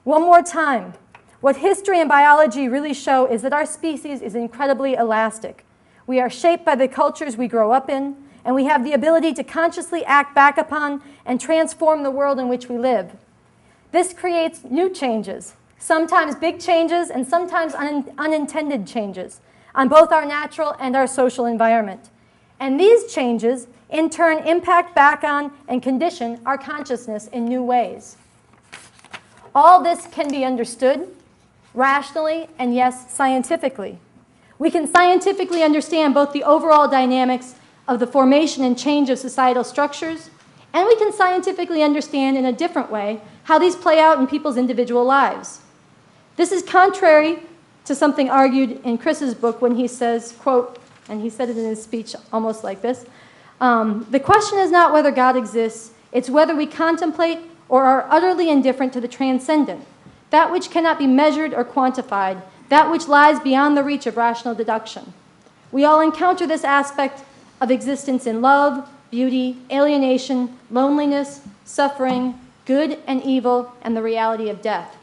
One more time. What history and biology really show is that our species is incredibly elastic. We are shaped by the cultures we grow up in, and we have the ability to consciously act back upon and transform the world in which we live. This creates new changes, sometimes big changes and sometimes unintended changes on both our natural and our social environment. And these changes, in turn, impact back on and condition our consciousness in new ways. All this can be understood rationally and, yes, scientifically. We can scientifically understand both the overall dynamics of the formation and change of societal structures, and we can scientifically understand in a different way how these play out in people's individual lives. This is contrary to something argued in Chris's book when he says, quote, and he said it in his speech almost like this, the question is not whether God exists, it's whether we contemplate or are utterly indifferent to the transcendent, that which cannot be measured or quantified, that which lies beyond the reach of rational deduction. We all encounter this aspect of existence in love, beauty, alienation, loneliness, suffering, good and evil, and the reality of death.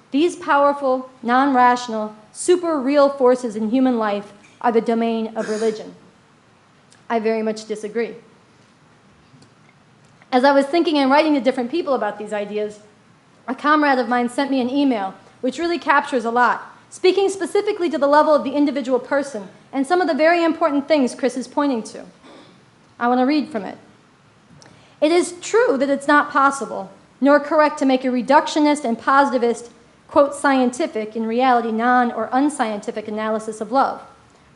These powerful, non-rational, super-real forces in human life are the domain of religion. I very much disagree. As I was thinking and writing to different people about these ideas, a comrade of mine sent me an email which really captures a lot, speaking specifically to the level of the individual person and some of the very important things Chris is pointing to. I want to read from it. It is true that it's not possible, nor correct to make a reductionist and positivist, quote, scientific, in reality non- or unscientific analysis of love.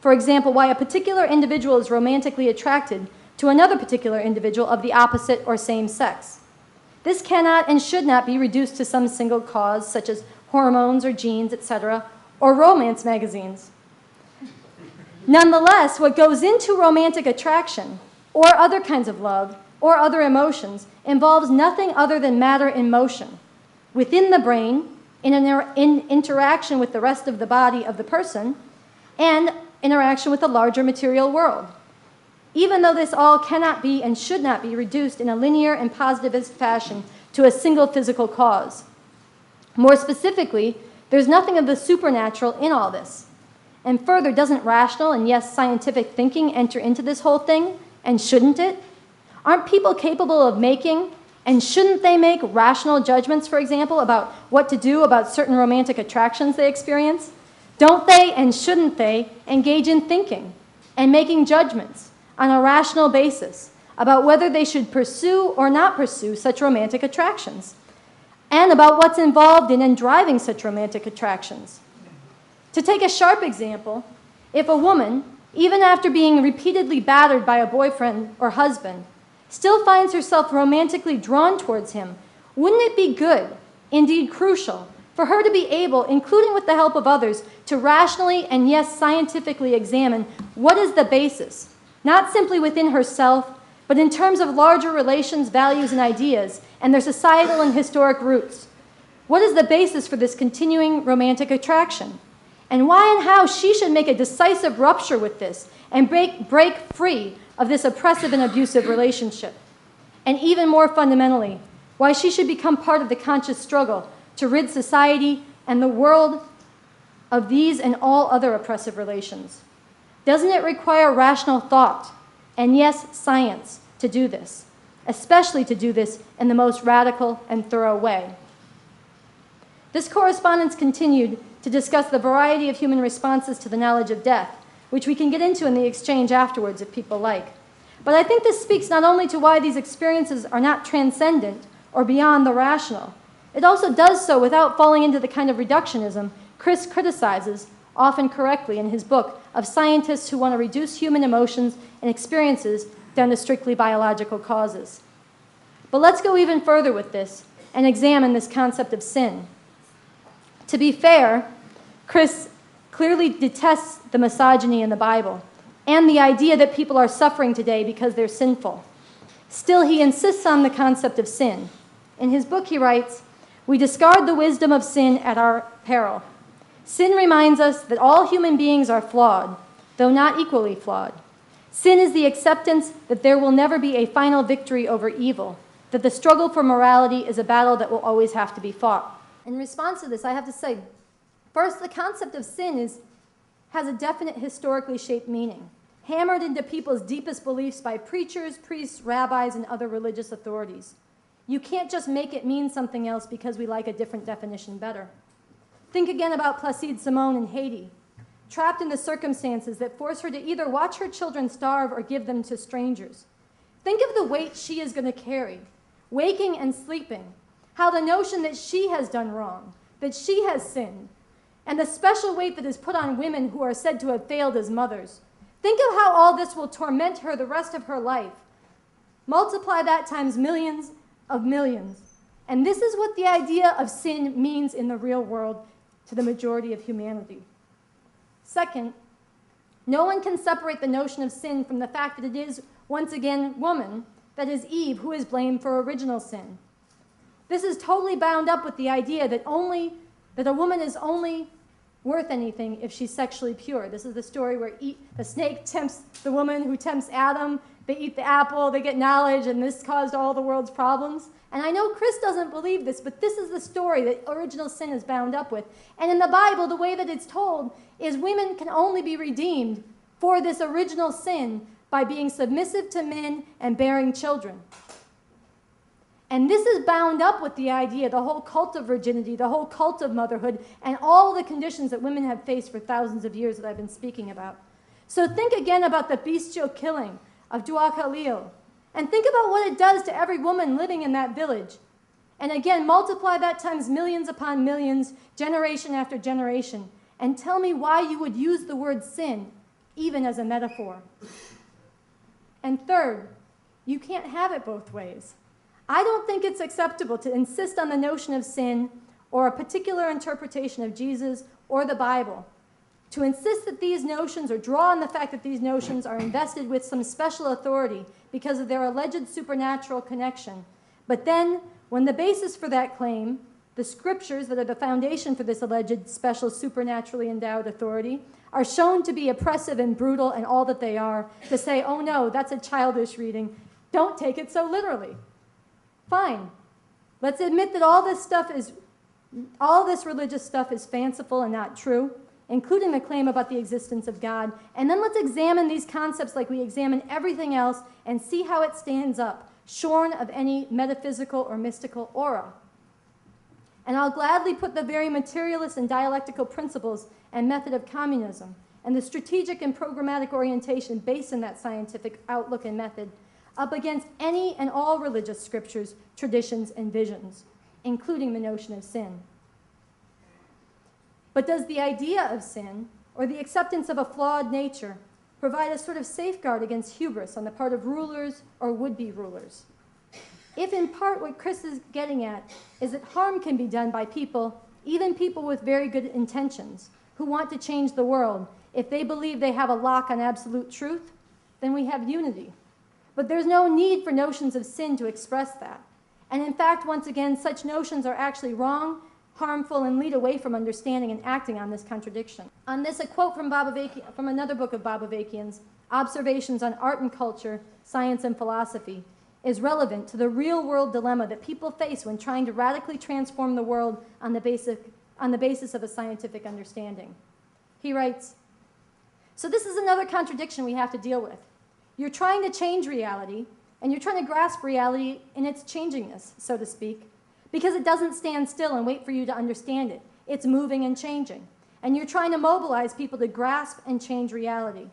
For example, why a particular individual is romantically attracted to another particular individual of the opposite or same sex. This cannot and should not be reduced to some single cause, such as hormones or genes, etc., or romance magazines. Nonetheless, what goes into romantic attraction, or other kinds of love, or other emotions, involves nothing other than matter in motion, within the brain, in interaction with the rest of the body of the person, and interaction with the larger material world. Even though this all cannot be and should not be reduced in a linear and positivist fashion to a single physical cause. More specifically, there's nothing of the supernatural in all this. And further, doesn't rational and, yes, scientific thinking enter into this whole thing? And shouldn't it? Aren't people capable of making, and shouldn't they make, rational judgments, for example, about what to do about certain romantic attractions they experience? Don't they and shouldn't they engage in thinking and making judgments on a rational basis about whether they should pursue or not pursue such romantic attractions, and about what's involved in and driving such romantic attractions? To take a sharp example, if a woman, even after being repeatedly battered by a boyfriend or husband, still finds herself romantically drawn towards him, wouldn't it be good, indeed crucial, for her to be able, including with the help of others, to rationally and, yes, scientifically examine what is the basis, not simply within herself, but in terms of larger relations, values, and ideas, and their societal and historic roots? What is the basis for this continuing romantic attraction? And why and how she should make a decisive rupture with this and break free of this oppressive and abusive relationship? And even more fundamentally, why she should become part of the conscious struggle to rid society and the world of these and all other oppressive relations. Doesn't it require rational thought and, yes, science to do this, especially to do this in the most radical and thorough way? This correspondence continued to discuss the variety of human responses to the knowledge of death, which we can get into in the exchange afterwards if people like. But I think this speaks not only to why these experiences are not transcendent or beyond the rational, it also does so without falling into the kind of reductionism Chris criticizes, often correctly in his book, of scientists who want to reduce human emotions and experiences down to strictly biological causes. But let's go even further with this and examine this concept of sin. To be fair, Chris clearly detests the misogyny in the Bible and the idea that people are suffering today because they're sinful. Still, he insists on the concept of sin. In his book, he writes, "We discard the wisdom of sin at our peril. Sin reminds us that all human beings are flawed, though not equally flawed. Sin is the acceptance that there will never be a final victory over evil, that the struggle for morality is a battle that will always have to be fought." In response to this, I have to say, first, the concept of sin has a definite historically shaped meaning, hammered into people's deepest beliefs by preachers, priests, rabbis, and other religious authorities. You can't just make it mean something else because we like a different definition better. Think again about Placide Simone in Haiti, trapped in the circumstances that force her to either watch her children starve or give them to strangers. Think of the weight she is going to carry, waking and sleeping, how the notion that she has done wrong, that she has sinned, and the special weight that is put on women who are said to have failed as mothers. Think of how all this will torment her the rest of her life. Multiply that times millions of millions. And this is what the idea of sin means in the real world to the majority of humanity. Second, no one can separate the notion of sin from the fact that it is, once again, woman, that is Eve, who is blamed for original sin. This is totally bound up with the idea that a woman is only worth anything if she's sexually pure. This is the story where the snake tempts the woman who tempts Adam. They eat the apple, they get knowledge, and this caused all the world's problems. And I know Chris doesn't believe this, but this is the story that original sin is bound up with. And in the Bible, the way that it's told is women can only be redeemed for this original sin by being submissive to men and bearing children. And this is bound up with the idea, the whole cult of virginity, the whole cult of motherhood, and all the conditions that women have faced for thousands of years that I've been speaking about. So think again about the bestial killing of Dua Khalil, and think about what it does to every woman living in that village. And again, multiply that times millions upon millions, generation after generation, and tell me why you would use the word sin, even as a metaphor. And third, you can't have it both ways. I don't think it's acceptable to insist on the notion of sin or a particular interpretation of Jesus or the Bible. To insist that these notions, or draw on the fact that these notions are invested with some special authority because of their alleged supernatural connection. But then, when the basis for that claim, the scriptures that are the foundation for this alleged special supernaturally endowed authority, are shown to be oppressive and brutal and all that they are, to say, oh no, that's a childish reading, don't take it so literally. Fine. Let's admit that all this religious stuff is fanciful and not true, including the claim about the existence of God. And then let's examine these concepts like we examine everything else and see how it stands up, shorn of any metaphysical or mystical aura. And I'll gladly put the very materialist and dialectical principles and method of communism and the strategic and programmatic orientation based in that scientific outlook and method up against any and all religious scriptures, traditions, and visions, including the notion of sin. But does the idea of sin, or the acceptance of a flawed nature, provide a sort of safeguard against hubris on the part of rulers or would-be rulers? If in part what Chris is getting at is that harm can be done by people, even people with very good intentions, who want to change the world, if they believe they have a lock on absolute truth, then we have unity. But there's no need for notions of sin to express that. And in fact, once again, such notions are actually wrong, harmful, and lead away from understanding and acting on this contradiction. On this, a quote from another book of Bob Avakian's, Observations on Art and Culture, Science and Philosophy, is relevant to the real-world dilemma that people face when trying to radically transform the world on the basis of a scientific understanding. He writes, so this is another contradiction we have to deal with. You're trying to change reality, and you're trying to grasp reality in its changingness, so to speak, because it doesn't stand still and wait for you to understand it. It's moving and changing. And you're trying to mobilize people to grasp and change reality.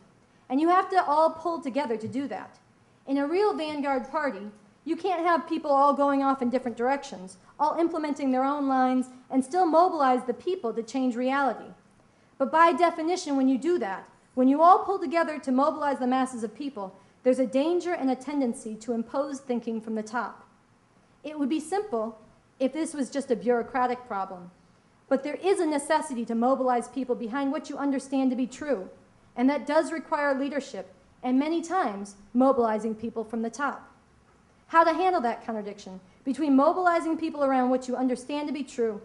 And you have to all pull together to do that. In a real vanguard party, you can't have people all going off in different directions, all implementing their own lines, and still mobilize the people to change reality. But by definition, when you do that, when you all pull together to mobilize the masses of people, there's a danger and a tendency to impose thinking from the top. It would be simple if this was just a bureaucratic problem. But there is a necessity to mobilize people behind what you understand to be true, and that does require leadership, and many times mobilizing people from the top. How to handle that contradiction between mobilizing people around what you understand to be true,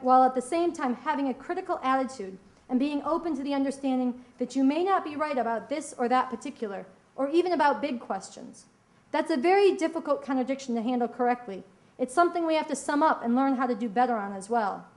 while at the same time having a critical attitude and being open to the understanding that you may not be right about this or that particular, or even about big questions. That's a very difficult contradiction to handle correctly, It's something we have to sum up and learn how to do better on as well.